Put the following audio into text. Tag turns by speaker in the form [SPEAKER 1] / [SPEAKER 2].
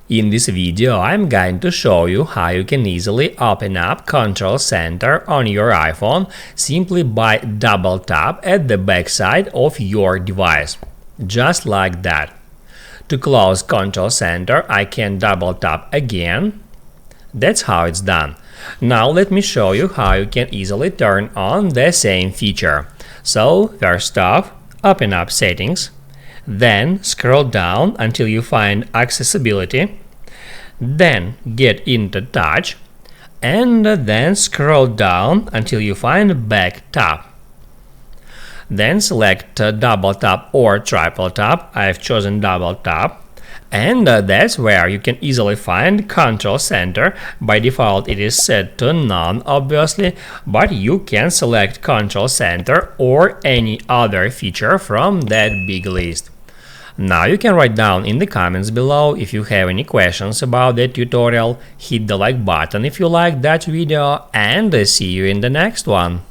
[SPEAKER 1] In this video, I'm going to show you how you can easily open up Control Center on your iPhone simply by double tap at the backside of your device. Just like that. To close Control Center, I can double tap again. That's how it's done. Now let me show you how you can easily turn on the same feature. So first off, open up Settings. Then scroll down until you find Accessibility, then get into Touch, and then scroll down until you find Back Tap. Then select Double Tap or Triple Tap. I've chosen Double Tap. And that's where you can easily find Control Center. By default it is set to none, obviously, but you can select Control Center or any other feature from that big list. Now you can write down in the comments below if you have any questions about the tutorial, hit the like button if you liked that video, and see you in the next one.